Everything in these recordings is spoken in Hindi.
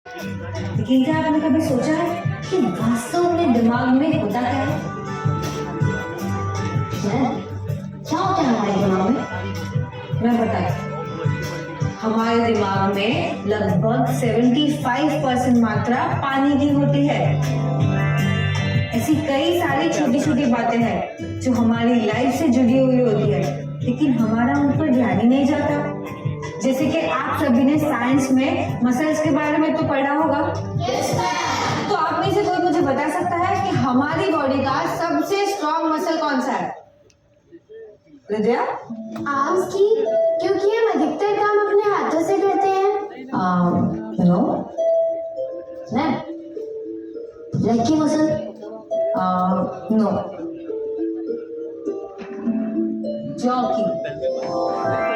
लेकिन क्या आपने कभी सोचा है कि वास्तव में दिमाग में होता क्या है? क्या होता है हमारे दिमाग में? मैं बताती हूँ। हमारे दिमाग में लगभग 75% मात्रा पानी की होती है। ऐसी कई सारी छोटी छोटी बातें हैं जो हमारी लाइफ से जुड़ी हुई होती है, लेकिन हमारा उन पर ध्यान ही नहीं जाता। जैसे कि आप सभी ने साइंस में मसल्स के बारे में तो पढ़ा होगा। तो आप में से कोई मुझे बता सकता है कि हमारी बॉडी का सबसे स्ट्रॉन्ग मसल कौन सा है? हृदया? आर्म्स की, क्योंकि हम अधिकतर काम अपने हाथों से करते हैं। नो। लेग की मसल? नो। जॉ की।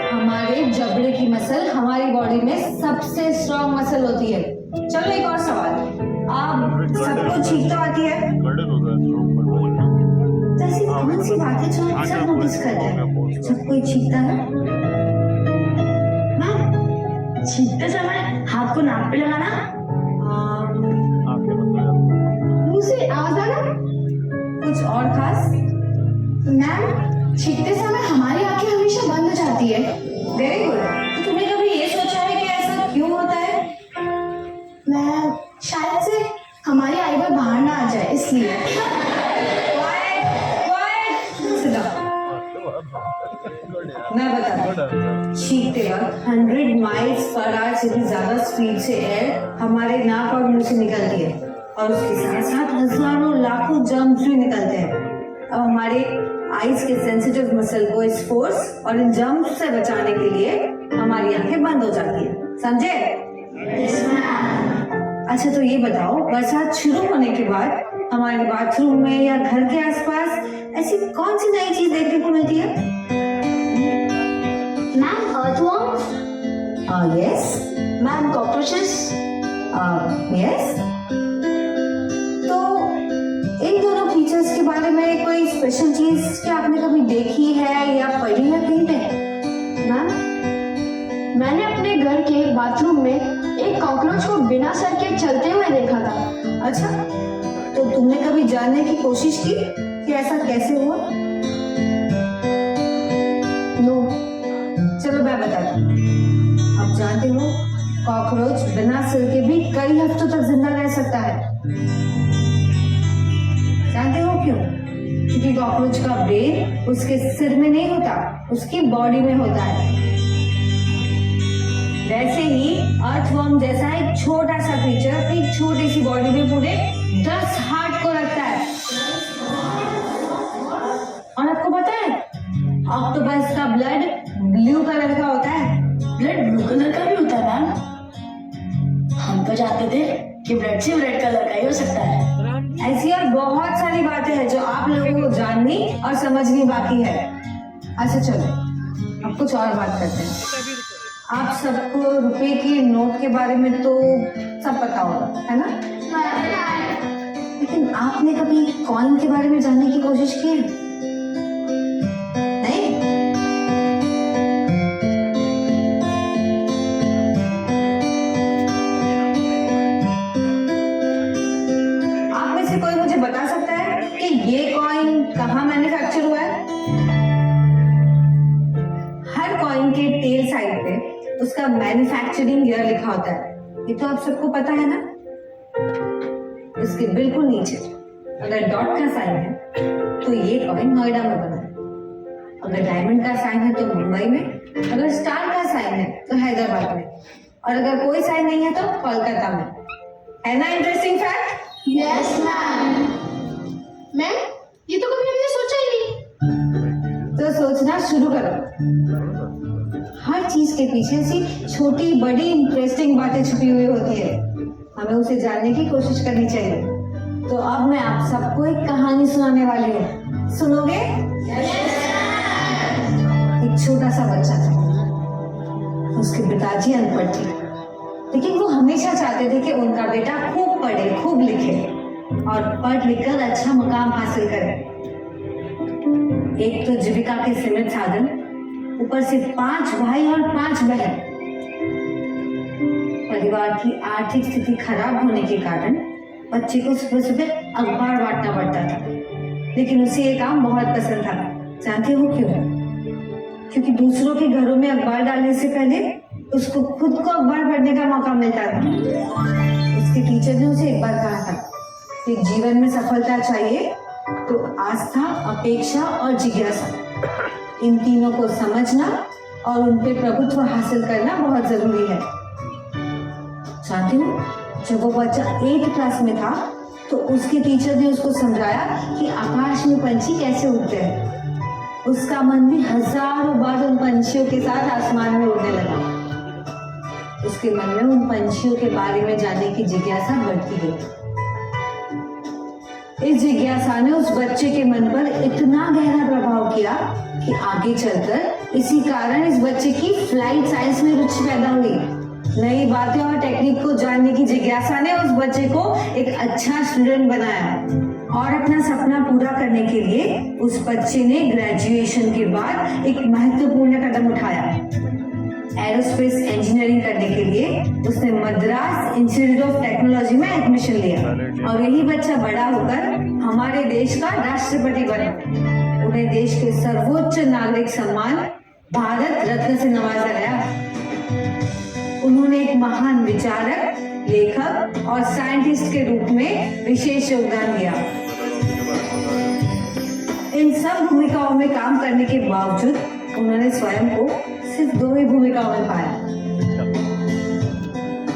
हमारे जबड़े की मसल हमारी बॉडी में सबसे स्ट्रॉन्ग मसल होती है। चलो एक और सवाल। आप सबको छींक तो आती है? तो ऐसी कौन सी बातें जो आप सब नोटिस करते हैं जब कोई छींकता है? छींकते समय हाथ को नाक पे लगाना, मुंह से आवाज आना। कुछ और खास? मैम, छींकते समय हमारी आंखें हमेशा बंद हो जाती है। Very good. तो तुमने कभी ये सोचा है कि ऐसा क्यों होता है? मैं शायद से हमारी आईबॉल बाहर ना आ जाए, इसलिए। मैं बताती। छींकते वक्त 100 माइल्स पर आवर से भी ज्यादा स्पीड से एयर हमारे नाक और मुंह से निकलती है, और उसके साथ साथ हजारों लाखों जर्म्स भी निकलते हैं। अब हमारे आईज के सेंसिटिव मसल को इस फोर्स और इन जर्म्स से बचाने के लिए हमारी आंखें बंद हो जाती है। समझे? अच्छा, तो ये बताओ, बरसात शुरू होने के बाद हमारे बाथरूम में या घर के आसपास ऐसी कौन सी नई चीज देखने को मिलती है? Ma'am, earthworms. Yes. Ma'am, cockroaches. Yes. तो इन दोनों फीचर्स के बारे में कोई स्पेशल चीज क्या आपने कभी देखी है या पढ़ी है कहीं पे? मैम, मैंने अपने घर के बाथरूम में एक कॉकरोच को बिना सर के चलते हुए देखा था। अच्छा, तो तुमने कभी जानने की कोशिश की कि ऐसा कैसे हुआ? नो। चलो मैं बताती हूँ। आप जानते हो, कॉकरोच बिना सिर के भी कई हफ्तों तक जिंदा रह सकता है। जानते हो क्यों? क्योंकि कॉकरोच का ब्रेन उसके सिर में नहीं होता, उसकी बॉडी में होता है। वैसे ही अर्थवर्म जैसा एक छोटा सा क्रीचर अपनी छोटी सी बॉडी में पूरे 10 हार्ट को रखता है। और आपको पता है, ऑक्टोपस का ब्लड ब्लू कलर का होता है। ब्लड ब्लू कलर का भी होता है मैम? हम तो जानते थे कि ब्लड सिर्फ रेड कलर का ही हो सकता है। ऐसी और बहुत सारी बातें हैं जो आप लोगों को जाननी और समझनी बाकी है। अच्छा चलो, अब कुछ और बात करते हैं। आप सबको रुपए के नोट के बारे में तो सब पता होगा, है ना? लेकिन आपने कभी कॉइन के बारे में जानने की कोशिश की है? नहीं? आप में से कोई मुझे बता सकता है कि ये कॉइन कहाँ मैन्युफैक्चर हुआ है? हर कॉइन के टेल साइड पे उसका मैन्युफैक्चरिंग ईयर लिखा होता है। ये तो आप सबको पता है ना? इसके बिल्कुल नीचे अगर डॉट का साइन है तो ये कॉइन नोएडा में बना है, अगर डायमंड का साइन है तो मुंबई में, अगर स्टार का साइन है तो हैदराबाद में, और अगर कोई साइन नहीं है तो कोलकाता में। है ना interesting fact? Yes ma'am. Ma'am, ये तो कभी हमने सोचा ही नहीं। तो सोचना शुरू करो। हर चीज के पीछे ऐसी छोटी बड़ी इंटरेस्टिंग बातें छुपी हुई होती है, हमें उसे जानने की कोशिश करनी चाहिए। तो अब मैं आप सबको एक कहानी सुनाने वाली हूँ, सुनोगे? एक छोटा सा बच्चा था, उसके पिताजी अनपढ़ थे, लेकिन वो हमेशा चाहते थे कि उनका बेटा खूब पढ़े, खूब लिखे और पढ़ लिख कर अच्छा मुकाम हासिल करे। एक तो जीविका के सीमित साधन, ऊपर से 5 भाई और 5 बहन। पर परिवार की आर्थिक स्थिति खराब होने के कारण बच्चे को सुबह सुबह अखबार बांटना पड़ता था, लेकिन उसे ये काम बहुत पसंद था। जानते हो क्यों? क्योंकि दूसरों के घरों में अखबार डालने से पहले उसको खुद को अखबार पढ़ने का मौका मिलता था। उसके टीचर ने उसे एक बार कहा था कि जीवन में सफलता चाहिए तो आस्था, अपेक्षा और जिज्ञासा, इन तीनों को समझना और उन पे प्रभुत्व हासिल करना बहुत जरूरी है। जानती हो, जब वो बच्चा 8th क्लास में था तो उसके टीचर ने उसको समझाया कि आकाश में पंछी कैसे उड़ते हैं। उसका मन भी हजारों बार उन पंछियों के साथ आसमान में उड़ने लगा। उसके मन में उन पंछियों के बारे में जानने की जिज्ञासा बढ़ती गई। इस जिज्ञासा ने उस बच्चे के मन पर इतना गहरा प्रभाव किया कि आगे चलकर इसी कारण इस बच्चे की फ्लाइट साइंस में रुचि पैदा हुई। नई बातें और टेक्निक को जानने की जिज्ञासा ने उस बच्चे को एक अच्छा स्टूडेंट बनाया और अपना सपना पूरा करने के लिए उस बच्चे ने ग्रेजुएशन के बाद एक महत्वपूर्ण कदम उठाया। एरोस्पेस इंजीनियरिंग करने के लिए उसने मद्रास इंस्टीट्यूट ऑफ टेक्नोलॉजी में एडमिशन लिया और यही बच्चा बड़ा होकर हमारे देश का राष्ट्रपति बना। उन्हें देश के सर्वोच्च नागरिक सम्मान भारत रत्न से नवाजा गया। उन्होंने एक महान विचारक, लेखक और साइंटिस्ट के रूप में विशेष योगदान दिया। इन सब भूमिकाओं में काम करने के बावजूद उन्होंने स्वयं को सिर्फ 2 ही भूमिकाओं में पाया।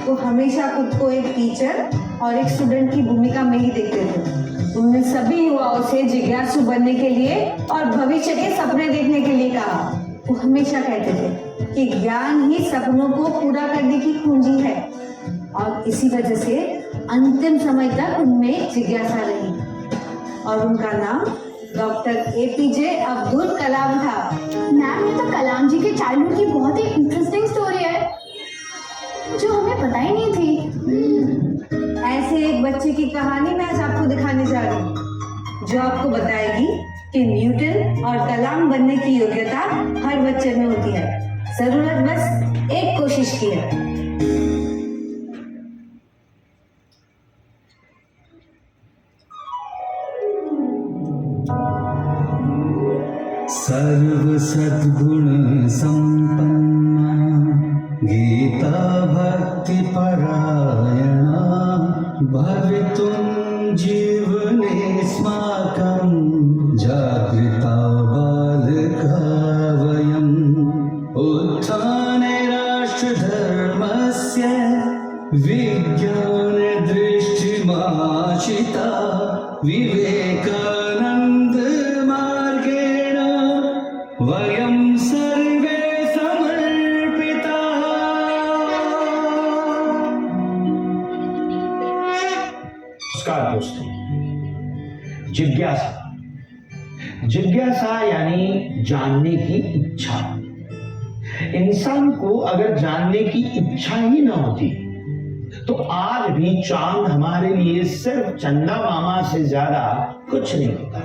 वो हमेशा खुद को एक टीचर और एक स्टूडेंट की भूमिका में ही देखते थे। उन्होंने सभी युवाओं से जिज्ञासु बनने के लिए और भविष्य के सपने देखने के लिए कहा। वो हमेशा कहते थे कि ज्ञान ही सपनों को पूरा करने की कुंजी है और इसी वजह से अंतिम समय तक उनमें जिज्ञासा रही और उनका नाम डॉक्टर एपीजे अब्दुल कलाम था। मैम, ये तो कलाम जी के चाइल्डहुड की बहुत ही इंटरेस्टिंग स्टोरी है जो हमें पता ही नहीं थी। ऐसे एक बच्चे की कहानी मैं आज आपको दिखाने जा रही हूँ जो आपको बताएगी कि न्यूटन और कलाम बनने की योग्यता हर बच्चे में होती है। जरूरत बस एक कोशिश की है। सर्व सद्गुण संपन्ना गीता भक्ति परायणा भवितुं जीवने स्माकं जागृता बालका वयम् उत्थाने राष्ट्रधर्मस्य विज्ञान दृष्टिमाशिता विवेकानन्द मार्गेण वयं सर्वे समर्पिता। नमस्कार दोस्तों। जिज्ञासा जिज्ञासा यानी जानने की इच्छा। इंसान को अगर जानने की इच्छा ही ना होती तो आज भी चांद हमारे लिए सिर्फ चंदा मामा से ज्यादा कुछ नहीं होता।